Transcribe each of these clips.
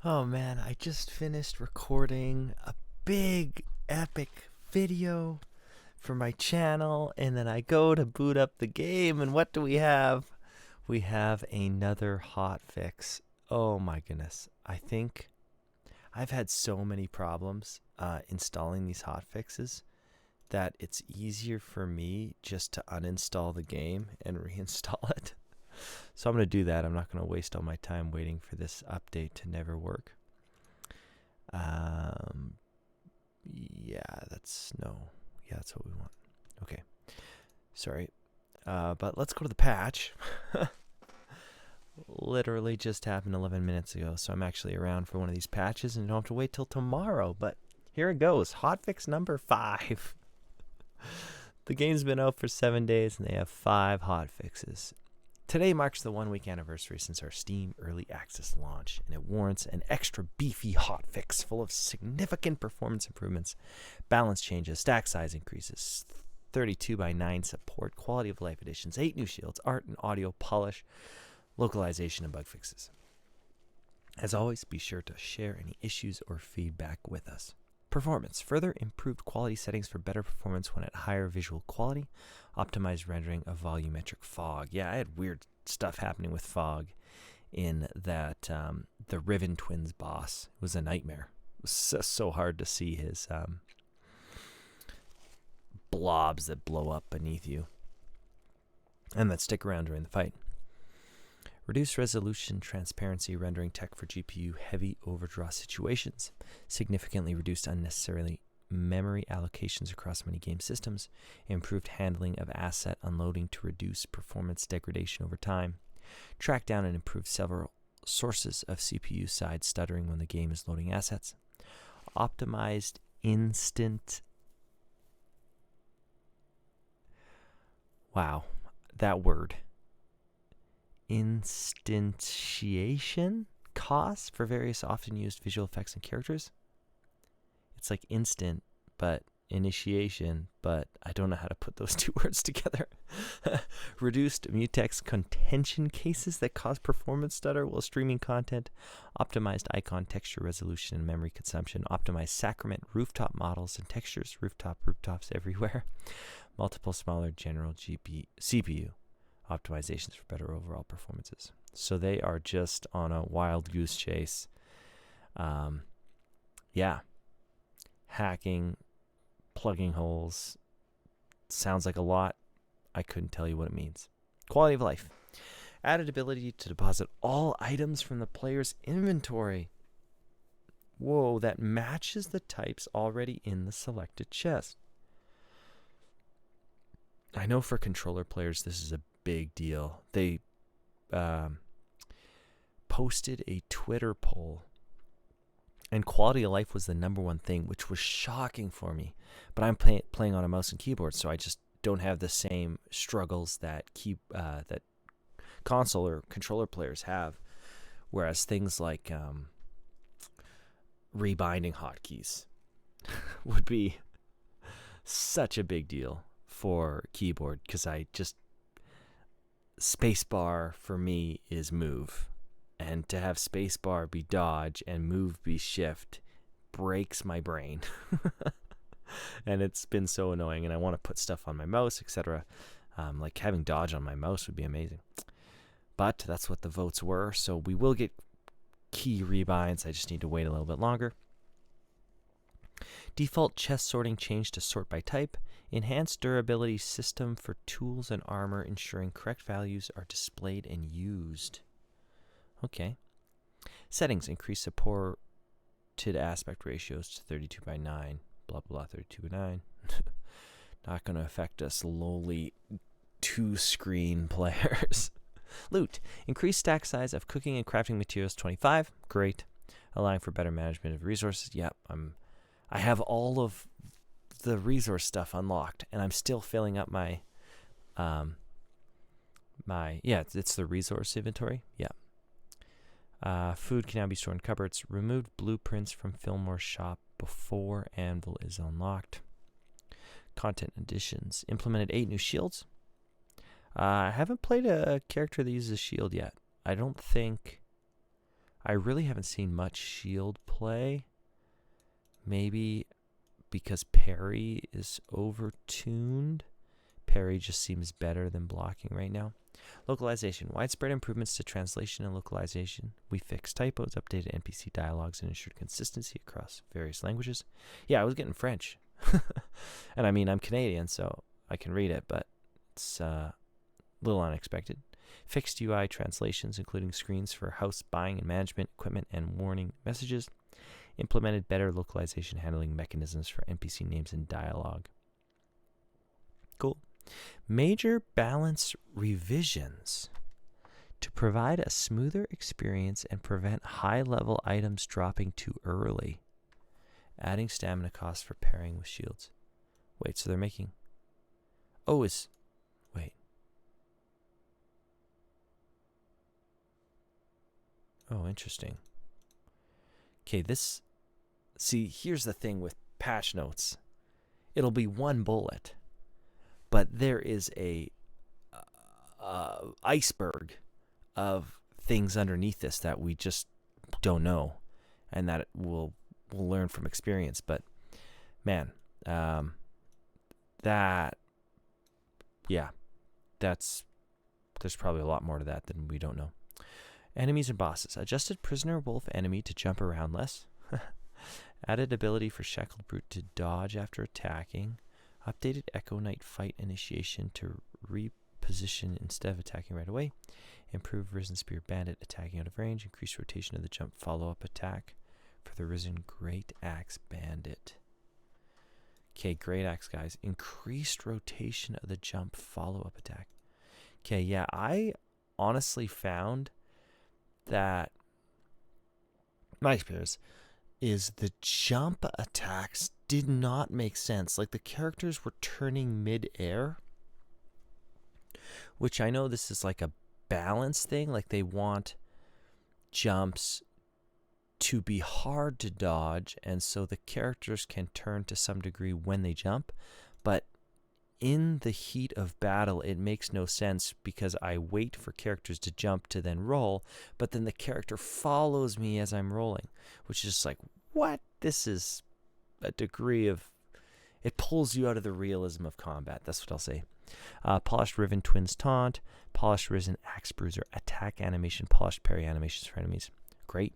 Oh man, I just finished recording a big epic video for my channel, and then I go to boot up the game, and what do we have? We have another hotfix. Oh my goodness. I think I've had so many problems installing these hotfixes that it's easier for me just to uninstall the game and reinstall it. So I'm going to do that. I'm not going to waste all my time waiting for this update to never work. Um, yeah, that's what we want. Okay, sorry. But let's go to the patch. Literally just happened 11 minutes ago, so I'm actually around for one of these patches and don't have to wait till tomorrow. But here it goes. Hotfix number 5. The game's been out for 7 days and they have 5 hotfixes. Today marks the 1-week anniversary since our Steam Early Access launch, and it warrants an extra beefy hotfix full of significant performance improvements, balance changes, stack size increases, 32x9 support, quality of life additions, 8 new shields, art and audio polish, localization, and bug fixes. As always, be sure to share any issues or feedback with us. Performance. Further improved quality settings for better performance when at higher visual quality. Optimized rendering of volumetric fog. Yeah, I had weird stuff happening with fog in that the Riven Twins boss was a nightmare. It was so hard to see his blobs that blow up beneath you and that stick around during the fight. Reduced resolution transparency rendering tech for GPU heavy overdraw situations. Significantly reduced unnecessarily memory allocations across many game systems. Improved handling of asset unloading to reduce performance degradation over time. Track down and improve several sources of CPU side stuttering when the game is loading assets. Optimized instant. Wow, that word. Instantiation costs for various often used visual effects and characters. It's like instant, but initiation, but I don't know how to put those two words together. Reduced mutex contention cases that cause performance stutter while streaming content. Optimized icon texture resolution and memory consumption. Optimized sacrament rooftop models and textures. Rooftops everywhere. Multiple smaller general CPU optimizations for better overall performances. So they are just on a wild goose chase. Hacking, plugging holes. Sounds like a lot. I couldn't tell you what it means. Quality of life. Added ability to deposit all items from the player's inventory. Whoa, that matches the types already in the selected chest. I know for controller players this is a big deal. They posted a Twitter poll, and quality of life was the number one thing, which was shocking for me. But I'm playing on a mouse and keyboard, so I just don't have the same struggles that that console or controller players have. Whereas things like rebinding hotkeys would be such a big deal for keyboard, because spacebar for me is move, and to have spacebar be dodge and move be shift breaks my brain. And it's been so annoying, and I want to put stuff on my mouse, etc. Like having dodge on my mouse would be amazing, but that's what the votes were. So we will get key rebinds. I just need to wait a little bit longer. Default chest sorting changed to sort by type. Enhanced durability system for tools and armor, ensuring correct values are displayed and used. Okay. Settings. Increase supported aspect ratios to 32x9. Blah, blah, 32x9. Not going to affect us lowly 2-screen players. Loot. Increase stack size of cooking and crafting materials 25. Great. Allowing for better management of resources. Yep, I have all of the resource stuff unlocked, and I'm still filling up my it's the resource inventory. Food can now be stored in cupboards. Removed blueprints from Fillmore's shop before Anvil is unlocked. Content additions. Implemented 8 new shields. I haven't played a character that uses a shield yet. I don't think I really haven't seen much shield play. Maybe because parry is over-tuned. Parry just seems better than blocking right now. Localization. Widespread improvements to translation and localization. We fixed typos, updated NPC dialogues, and ensured consistency across various languages. Yeah, I was getting French. And I mean, I'm Canadian, so I can read it, but it's a little unexpected. Fixed UI translations, including screens for house buying and management, equipment, and warning messages. Implemented better localization handling mechanisms for NPC names and dialogue. Cool. Major balance revisions to provide a smoother experience and prevent high-level items dropping too early. Adding stamina costs for pairing with shields. Wait, so they're making... Oh, it's... Wait. Oh, interesting. Okay, this... See, here's the thing with patch notes. It'll be one bullet, but there is a iceberg of things underneath this that we just don't know, and that we'll learn from experience. But man, there's probably a lot more to that than we don't know. Enemies and bosses. Adjusted prisoner wolf enemy to jump around less. Added ability for shackled brute to dodge after attacking. Updated Echo Knight fight initiation to reposition instead of attacking right away. Improved Risen Spear Bandit attacking out of range. Increased rotation of the jump follow-up attack for the Risen Great Axe Bandit. Okay, Great Axe, guys. Increased rotation of the jump follow-up attack. Okay, yeah, I honestly found that my experience is the jump attacks did not make sense. Like, the characters were turning mid-air, which I know this is like a balance thing. Like, they want jumps to be hard to dodge, and so the characters can turn to some degree when they jump. But in the heat of battle, it makes no sense because I wait for characters to jump to then roll, but then the character follows me as I'm rolling, which is just like, what? This is a degree of... It pulls you out of the realism of combat. That's what I'll say. Polished Riven Twins Taunt. Polished Risen Axe Bruiser attack animation. Polished parry animations for enemies. Great.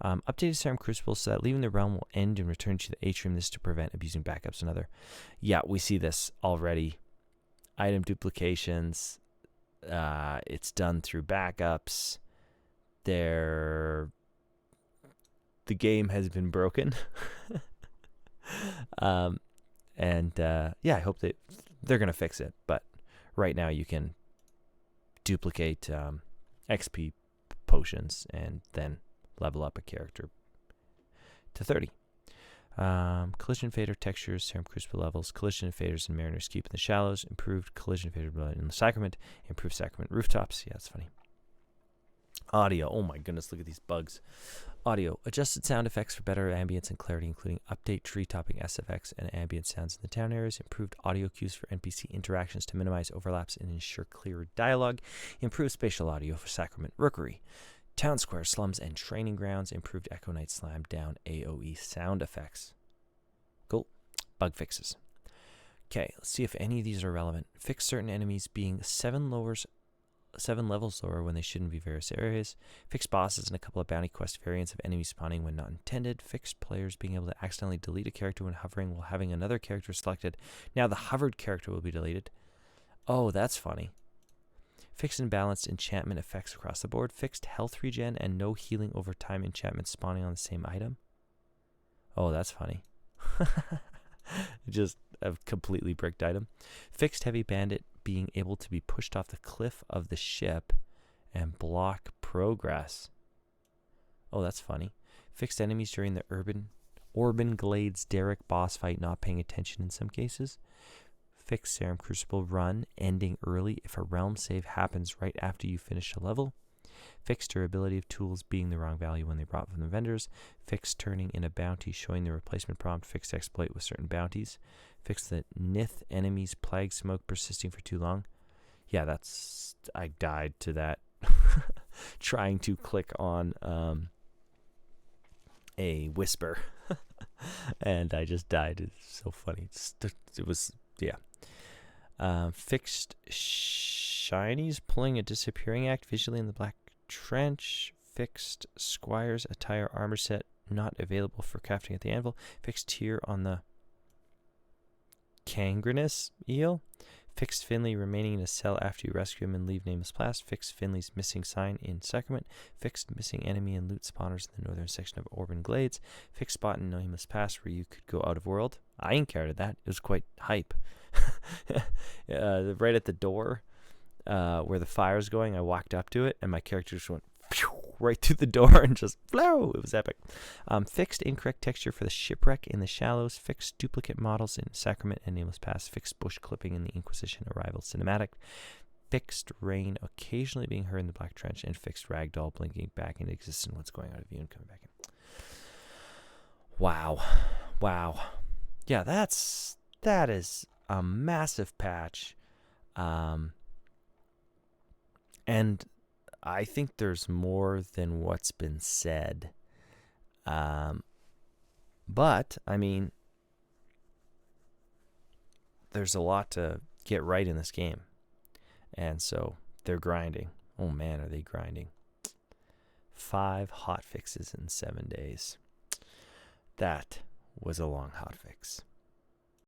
Updated Serum Crucible so that leaving the realm will end and return to the atrium. This to prevent abusing backups and other. Yeah, we see this already. Item duplications. It's done through backups. The game has been broken. Yeah, I hope that they're going to fix it. But right now you can duplicate XP potions and then level up a character to 30. Collision fader textures, Serum Crucible levels, collision faders and Mariner's Keep in the shallows, improved collision fader in the Sacrament, improved Sacrament rooftops. Yeah, that's funny. Audio. Oh my goodness, look at these bugs. Audio. Adjusted sound effects for better ambience and clarity, including update tree-topping SFX and ambient sounds in the town areas. Improved audio cues for NPC interactions to minimize overlaps and ensure clearer dialogue. Improved spatial audio for Sacrament Rookery. Town square, slums, and training grounds. Improved Echo Knight slam down AoE sound effects. Cool. Bug fixes. Okay, let's see if any of these are relevant. Fix certain enemies being 7 levels lower when they shouldn't be various areas. Fixed bosses and a couple of bounty quest variants of enemies spawning when not intended. Fixed players being able to accidentally delete a character when hovering while having another character selected. Now the hovered character will be deleted. Oh, that's funny. Fixed and balanced enchantment effects across the board. Fixed health regen and no healing over time enchantments spawning on the same item. Oh, that's funny. Just a completely bricked item. Fixed heavy bandit being able to be pushed off the cliff of the ship and block progress. Oh, that's funny. Fixed enemies during the Orban Glades Derrick boss fight not paying attention in some cases. Fixed Serum Crucible run ending early if a realm save happens right after you finish a level. Fixed durability of tools being the wrong value when they brought from the vendors. Fixed turning in a bounty showing the replacement prompt. Fixed exploit with certain bounties. Fixed the Nith enemies plague smoke persisting for too long. Yeah, I died to that. trying to click on a whisper. And I just died. It's so funny. It was, yeah. Fixed shinies pulling a disappearing act visually in the Black Trench. Fixed Squire's attire armor set not available for crafting at the anvil. Fixed tier on the Cangrenous eel. Fixed Finley remaining in a cell after you rescue him and leave Nameless Pass. Fixed Finley's missing sign in Sacrament. Fixed missing enemy and loot spawners in the northern section of Orban Glades. Fixed spot in Nameless Pass where you could go out of world. I encountered that. It was quite hype. Right at the door where the fire's going, I walked up to it and my character just went right through the door and just flow. It was epic. Fixed incorrect texture for the shipwreck in the shallows. Fixed duplicate models in Sacrament and Nameless Pass. Fixed bush clipping in the Inquisition Arrival cinematic. Fixed rain occasionally being heard in the Black Trench, and fixed ragdoll blinking back into existence. What's going out of view and coming back in. Wow. Yeah, that is a massive patch. And I think there's more than what's been said. But, I mean, there's a lot to get right in this game. And so they're grinding. Oh, man, are they grinding. 5 hotfixes in 7 days. That was a long hotfix.